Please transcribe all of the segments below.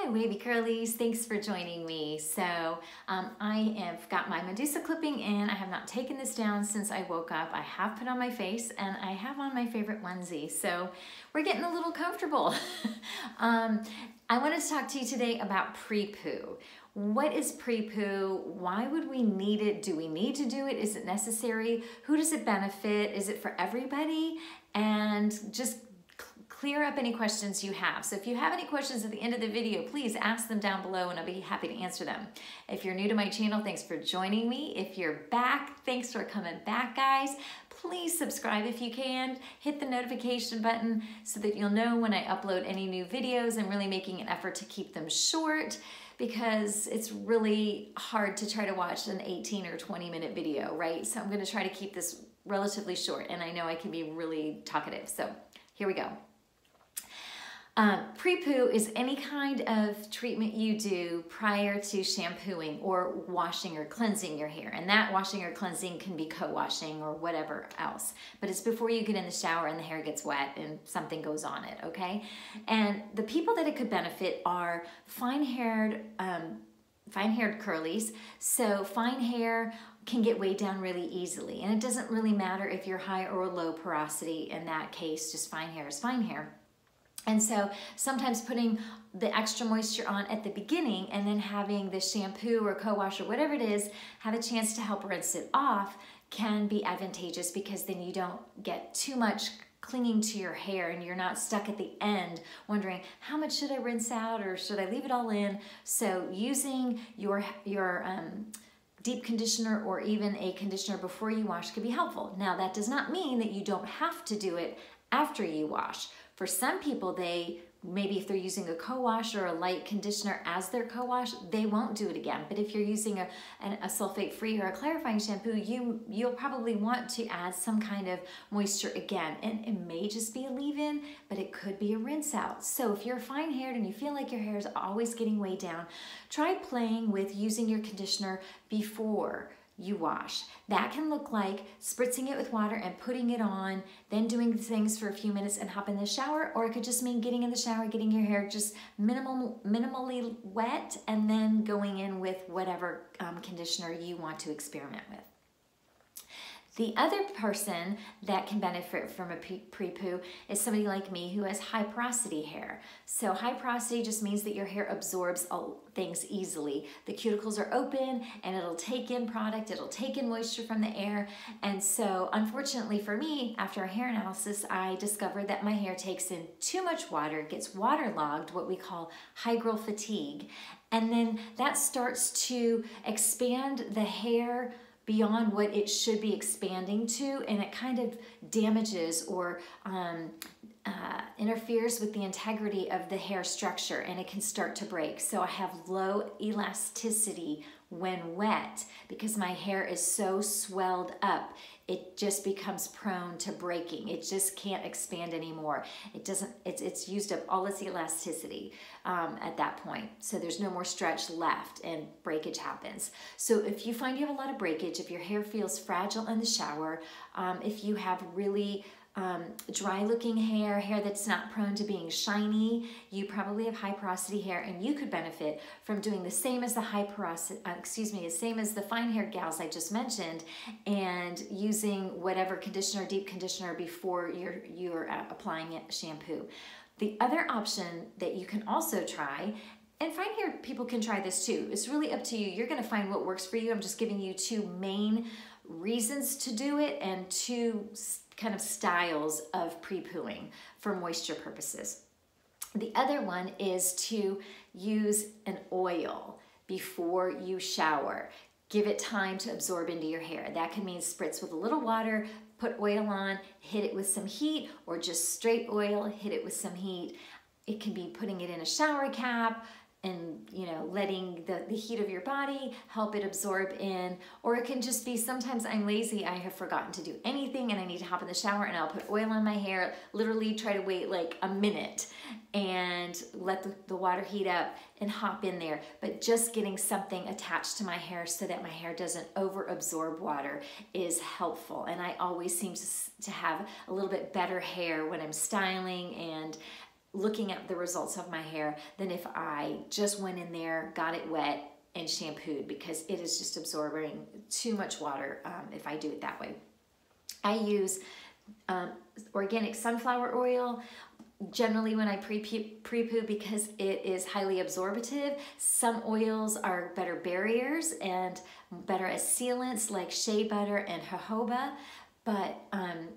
Hi wavy curlies, thanks for joining me. So I have got my Medusa clipping in. I have not taken this down since I woke up. I have put on my face and I have on my favorite onesie. So we're getting a little comfortable. I wanted to talk to you today about pre-poo. What is pre-poo? Why would we need it? Do we need to do it? Is it necessary? Who does it benefit? Is it for everybody? And just clear up any questions you have. So if you have any questions at the end of the video, please ask them down below and I'll be happy to answer them. If you're new to my channel, thanks for joining me. If you're back, thanks for coming back, guys. Please subscribe if you can. Hit the notification button so that you'll know when I upload any new videos. I'm really making an effort to keep them short because it's really hard to try to watch an 18 or 20-minute video, right? So I'm gonna try to keep this relatively short, and I know I can be really talkative. So here we go. Pre-poo is any kind of treatment you do prior to shampooing or washing or cleansing your hair. And that washing or cleansing can be co-washing or whatever else. But it's before you get in the shower and the hair gets wet and something goes on it, okay? And the people that it could benefit are fine-haired curlies. So fine hair can get weighed down really easily. And it doesn't really matter if you're high or low porosity. In that case, just fine hair is fine hair. And so sometimes putting the extra moisture on at the beginning and then having the shampoo or co-wash or whatever it is have a chance to help rinse it off can be advantageous, because then you don't get too much clinging to your hair and you're not stuck at the end wondering how much should I rinse out or should I leave it all in. So using your deep conditioner or even a conditioner before you wash could be helpful. Now that does not mean that you don't have to do it after you wash. For some people, maybe if they're using a co-wash or a light conditioner as their co-wash, they won't do it again. But if you're using a sulfate-free or a clarifying shampoo, you'll probably want to add some kind of moisture again. And it may just be a leave-in, but it could be a rinse out. So if you're fine-haired and you feel like your hair is always getting weighed down, try playing with using your conditioner before you wash. That can look like spritzing it with water and putting it on, then doing things for a few minutes and hop in the shower, or it could just mean getting in the shower, getting your hair just minimally wet, and then going in with whatever conditioner you want to experiment with. The other person that can benefit from a pre-poo is somebody like me who has high porosity hair. So high porosity just means that your hair absorbs things easily. The cuticles are open and it'll take in product, it'll take in moisture from the air. And so unfortunately for me, after a hair analysis, I discovered that my hair takes in too much water, gets waterlogged, what we call hydrofatigue. And then that starts to expand the hair beyond what it should be expanding to, and it kind of damages or interferes with the integrity of the hair structure, and it can start to break. So I have low elasticity when wet because my hair is so swelled up. It just becomes prone to breaking. It just can't expand anymore. It's used up all its elasticity at that point. So there's no more stretch left and breakage happens. So if you find you have a lot of breakage, if your hair feels fragile in the shower, if you have really dry looking hair that's not prone to being shiny, you probably have high porosity hair, and you could benefit from doing the same as the same as the fine haired gals I just mentioned, and using whatever conditioner, deep conditioner, before you're applying shampoo. The other option that you can also try, and fine haired people can try this too, it's really up to you. You're gonna find what works for you. I'm just giving you two main reasons to do it and two kind of styles of pre-pooing for moisture purposes. The other one is to use an oil before you shower. Give it time to absorb into your hair. That can mean spritz with a little water, put oil on, hit it with some heat, or just straight oil, hit it with some heat. It can be putting it in a shower cap and letting the heat of your body help it absorb in, or it can just be, sometimes I'm lazy, I have forgotten to do anything and I need to hop in the shower and I'll put oil on my hair, literally try to wait like a minute and let the water heat up and hop in there. But just getting something attached to my hair so that my hair doesn't over absorb water is helpful. And I always seem to have a little bit better hair when I'm styling and looking at the results of my hair than if I just went in there, got it wet, and shampooed, because it is just absorbing too much water if I do it that way. I use organic sunflower oil generally when I pre-poo because it is highly absorbative. Some oils are better barriers and better as sealants like shea butter and jojoba, but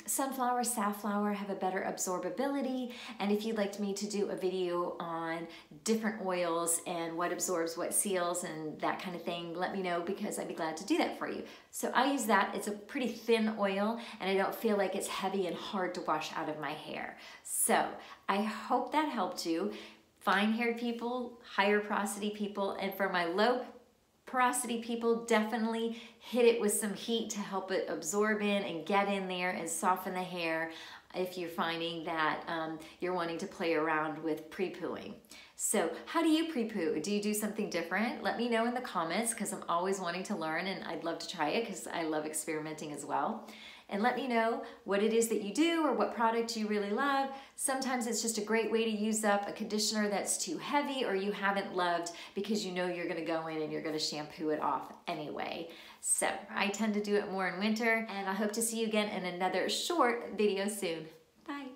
sunflower, safflower have a better absorbability. And if you'd like me to do a video on different oils and what absorbs, what seals, and that kind of thing, let me know, because I'd be glad to do that for you. So I use that. It's a pretty thin oil and I don't feel like it's heavy and hard to wash out of my hair. So I hope that helped you. Fine-haired people, higher porosity people, and for my low porosity people, definitely hit it with some heat to help it absorb in and get in there and soften the hair if you're finding that you're wanting to play around with pre-pooing. So how do you pre-poo? Do you do something different? Let me know in the comments, because I'm always wanting to learn and I'd love to try it because I love experimenting as well. And let me know what it is that you do or what product you really love. Sometimes it's just a great way to use up a conditioner that's too heavy or you haven't loved, because you know you're gonna go in and you're gonna shampoo it off anyway. So I tend to do it more in winter, and I hope to see you again in another short video soon. Bye.